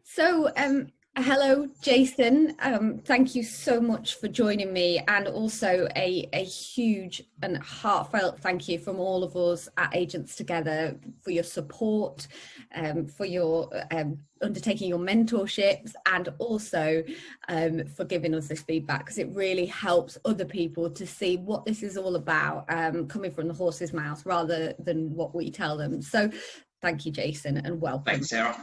So, hello, Jason. Thank you so much for joining me, and also a huge and heartfelt thank you from all of us at Agents Together for your support, for your undertaking your mentorships, and also for giving us this feedback, because it really helps other people to see what this is all about, coming from the horse's mouth rather than what we tell them. So, thank you, Jason, and welcome. Thanks, Sarah.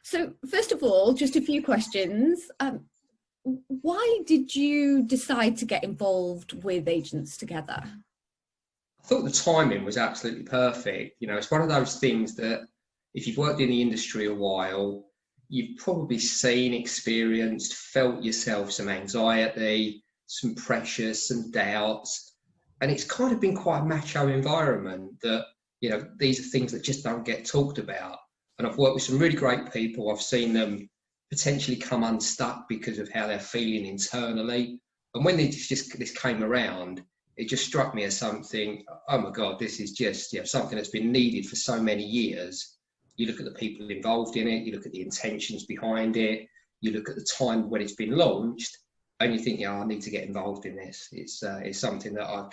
So first of all, just a few questions. Why did you decide to get involved with Agents Together? I thought the timing was absolutely perfect. You know, it's one of those things that if you've worked in the industry a while, you've probably seen, experienced, felt yourself some anxiety, some pressures, some doubts. And it's kind of been quite a macho environment that, you know, these are things that just don't get talked about. And I've worked with some really great people. I've seen them potentially come unstuck because of how they're feeling internally. And when this came around, it just struck me as something, oh my God, this is just, you know, something that's been needed for so many years. You look at the people involved in it, you look at the intentions behind it, you look at the time when it's been launched, and you think, yeah, I need to get involved in this. It's something that I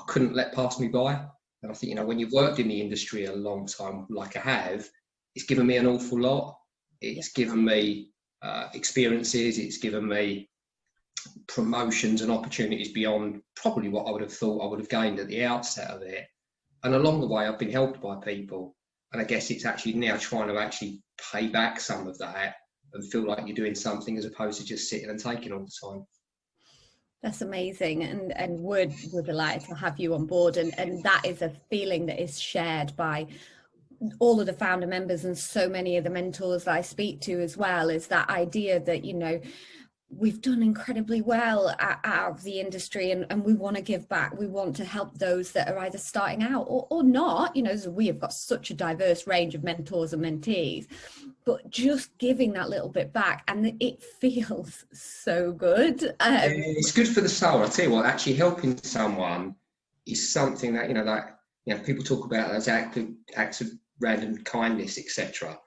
couldn't let pass me by. And I think, you know, when you've worked in the industry a long time, like I have, it's given me an awful lot. It's given me experiences. It's given me promotions and opportunities beyond probably what I would have thought I would have gained at the outset of it. And along the way, I've been helped by people. And I guess it's actually now trying to actually pay back some of that and feel like you're doing something as opposed to just sitting and taking all the time. That's amazing, and we're delighted to have you on board. And that is a feeling that is shared by all of the founder members and so many of the mentors that I speak to as well, is that idea that, you know, we've done incredibly well out of the industry, and we want to give back. We want to help those that are either starting out or not. You know, we have got such a diverse range of mentors and mentees, but just giving that little bit back, and it feels so good. It's good for the soul. I tell you what, actually helping someone is something that, you know, people talk about as acts of random kindness, etc.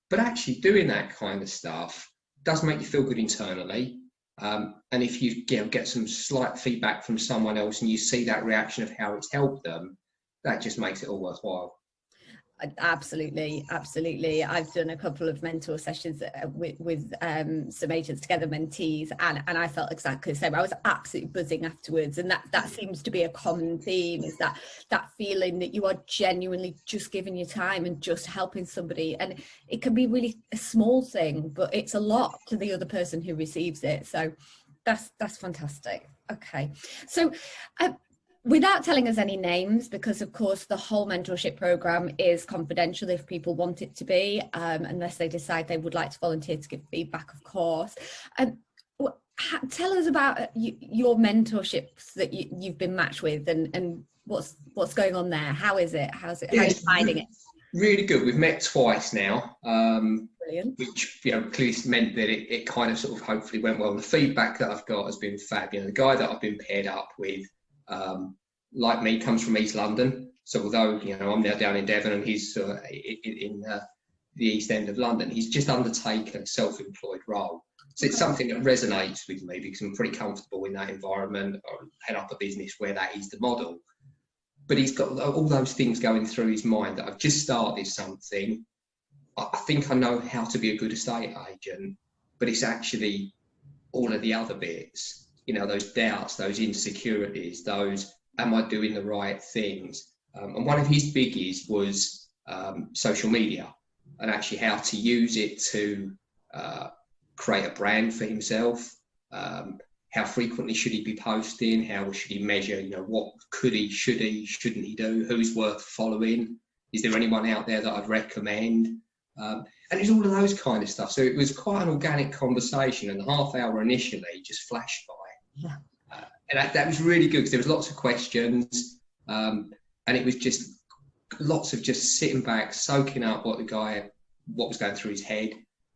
But actually doing that kind of stuff does make you feel good internally. And if you get some slight feedback from someone else and you see that reaction of how it's helped them, that just makes it all worthwhile. Absolutely. I've done a couple of mentor sessions with some Agents Together mentees, and I felt exactly the same. I was absolutely buzzing afterwards, and that seems to be a common theme, is that feeling that you are genuinely just giving your time and just helping somebody. And it can be really a small thing, but it's a lot to the other person who receives it. So that's fantastic. Okay, so without telling us any names, because of course the whole mentorship program is confidential if people want it to be, unless they decide they would like to volunteer to give feedback, of course. Tell us about your mentorships that you've been matched with, and what's going on there. How is it? How are you finding it? Really good. We've met twice now, Brilliant. which, you know, clearly meant that it kind of sort of hopefully went well. The feedback that I've got has been fab. You know, the guy that I've been paired up with, like me, comes from East London. So although, you know, I'm now down in Devon and he's in the East End of London, he's just undertaken a self-employed role. So it's something that resonates with me because I'm pretty comfortable in that environment. I head up a business where that is the model. But he's got all those things going through his mind that I've just started something. I think I know how to be a good estate agent, but it's actually all of the other bits. You know, those doubts, those insecurities, those, am I doing the right things? And one of his biggies was social media, and actually how to use it to create a brand for himself. How frequently should he be posting? How should he measure, you know, what could he, shouldn't he do? Who's worth following? Is there anyone out there that I'd recommend? And it's all of those kind of stuff. So it was quite an organic conversation, and the half hour initially just flashed by. Yeah. And that was really good because there was lots of questions, and it was just lots of just sitting back, soaking up what was going through his head.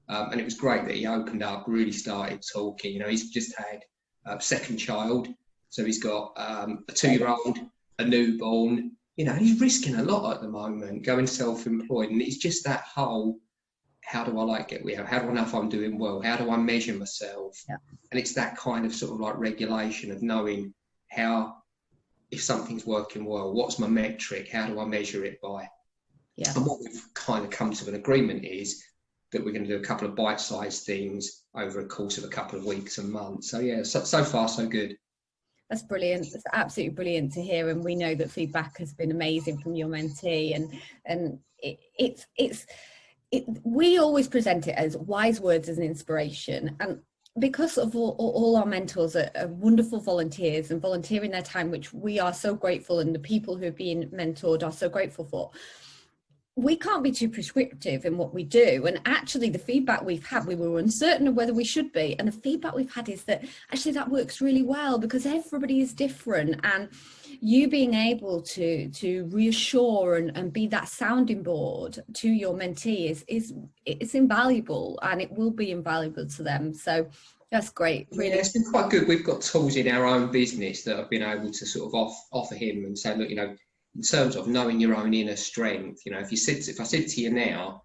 And it was great that he opened up, really started talking. You know, he's just had a second child, so he's got a 2-year-old, a newborn. You know, he's risking a lot at the moment, going self-employed, and it's just that whole, how do I like it? How do I know if I'm doing well? How do I measure myself? Yeah. And it's that kind of sort of like regulation of knowing if something's working well, what's my metric? How do I measure it by? Yeah. And what we've kind of come to an agreement is that we're going to do a couple of bite-sized things over a course of a couple of weeks and months. So yeah, so far so good. That's brilliant. It's absolutely brilliant to hear, and we know that feedback has been amazing from your mentee, and we always present it as wise words as an inspiration, and because of all our mentors are wonderful volunteers and volunteering their time, which we are so grateful, and the people who are being mentored are so grateful for. We can't be too prescriptive in what we do. And actually the feedback we've had, we were uncertain of whether we should be. And the feedback we've had is that actually that works really well because everybody is different. And you being able to reassure and be that sounding board to your mentee it's invaluable, and it will be invaluable to them. So that's great. Really. Yeah, it's been quite good. We've got tools in our own business that I've been able to sort of offer him and say, look, in terms of knowing your own inner strength, if I said to you now,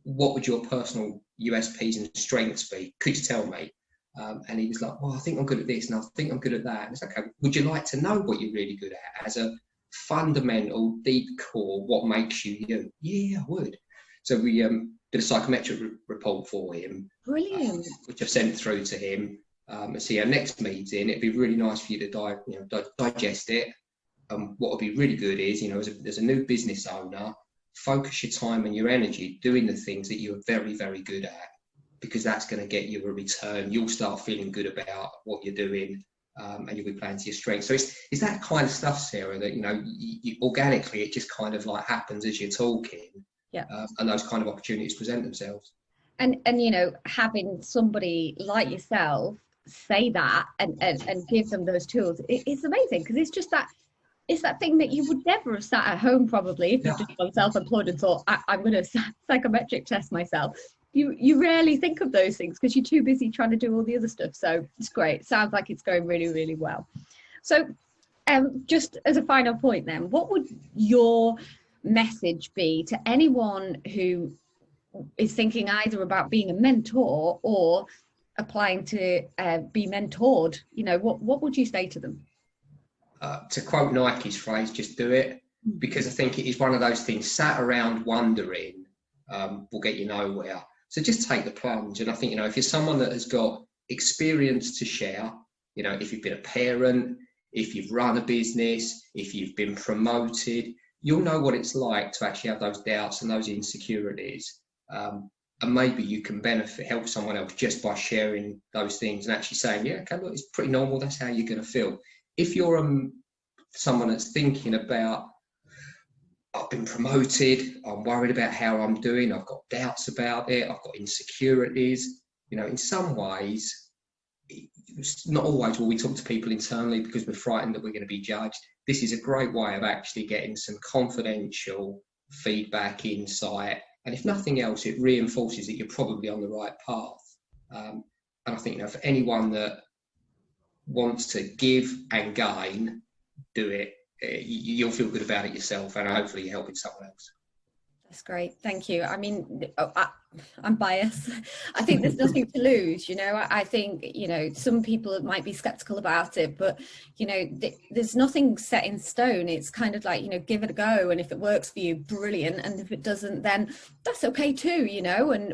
what would your personal USPs and strengths be? Could you tell me? And he was like, well, I think I'm good at this, and I think I'm good at that. And it's like, okay, would you like to know what you're really good at as a fundamental, deep core, what makes you you? Yeah, I would. So we did a psychometric report for him. Brilliant. Which I've sent through to him. And so our next meeting, it'd be really nice for you to digest it. What would be really good is, as a new business owner, focus your time and your energy doing the things that you're very, very good at, because that's going to get you a return. You'll start feeling good about what you're doing, and you'll be playing to your strengths. So it's that kind of stuff, Sarah, that, you organically, it just kind of like happens as you're talking. Yeah. And those kind of opportunities present themselves. And having somebody like yourself say that and give them those tools, it's amazing, because it's just that. It's that thing that you would never have sat at home probably if you've just gone self-employed and thought, I'm going to psychometric test myself. You rarely think of those things because you're too busy trying to do all the other stuff. So it's great. Sounds like it's going really, really well. So just as a final point then, what would your message be to anyone who is thinking either about being a mentor or applying to be mentored? What would you say to them? To quote Nike's phrase, just do it, because I think it is one of those things, sat around wondering will get you nowhere. So just take the plunge. And I think, if you're someone that has got experience to share, if you've been a parent, if you've run a business, if you've been promoted, you'll know what it's like to actually have those doubts and those insecurities. And maybe you can help someone else just by sharing those things and actually saying, yeah, okay, look, it's pretty normal. That's how you're going to feel. If you're someone that's thinking about, I've been promoted, I'm worried about how I'm doing, I've got doubts about it, I've got insecurities, in some ways, not always will we talk to people internally because we're frightened that we're going to be judged. This is a great way of actually getting some confidential feedback, insight, and if nothing else, it reinforces that you're probably on the right path. And I think, for anyone that wants to give and gain, do it. You'll feel good about it yourself, and hopefully you're helping someone else. That's great. Thank you. I mean, I'm biased. I think there's nothing to lose. I think, some people might be skeptical about it, but, there's nothing set in stone. It's kind of like, give it a go. And if it works for you, brilliant. And if it doesn't, then that's okay too,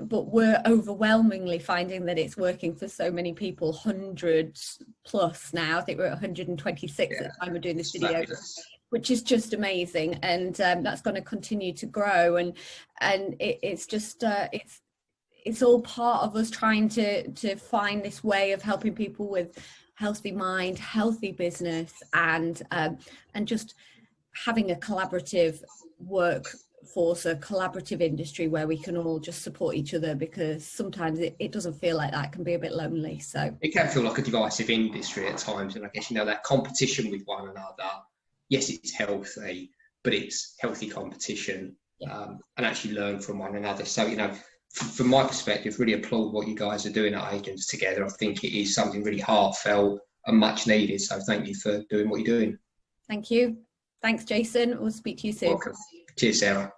but we're overwhelmingly finding that it's working for so many people, hundreds plus now. I think we're at 126 at the time we're doing this video. Fabulous. Which is just amazing, and that's going to continue to grow, and it's just it's all part of us trying to find this way of helping people with healthy mind, healthy business, and just having a collaborative workforce, a collaborative industry where we can all just support each other, because sometimes it doesn't feel like that. It can be a bit lonely. So it can feel like a divisive industry at times, and I guess that competition with one another. Yes, it's healthy, but it's healthy competition, and actually learn from one another. So, from my perspective, really applaud what you guys are doing at Agents Together. I think it is something really heartfelt and much needed. So thank you for doing what you're doing. Thank you. Thanks, Jason. We'll speak to you soon. Welcome. Cheers, Sarah.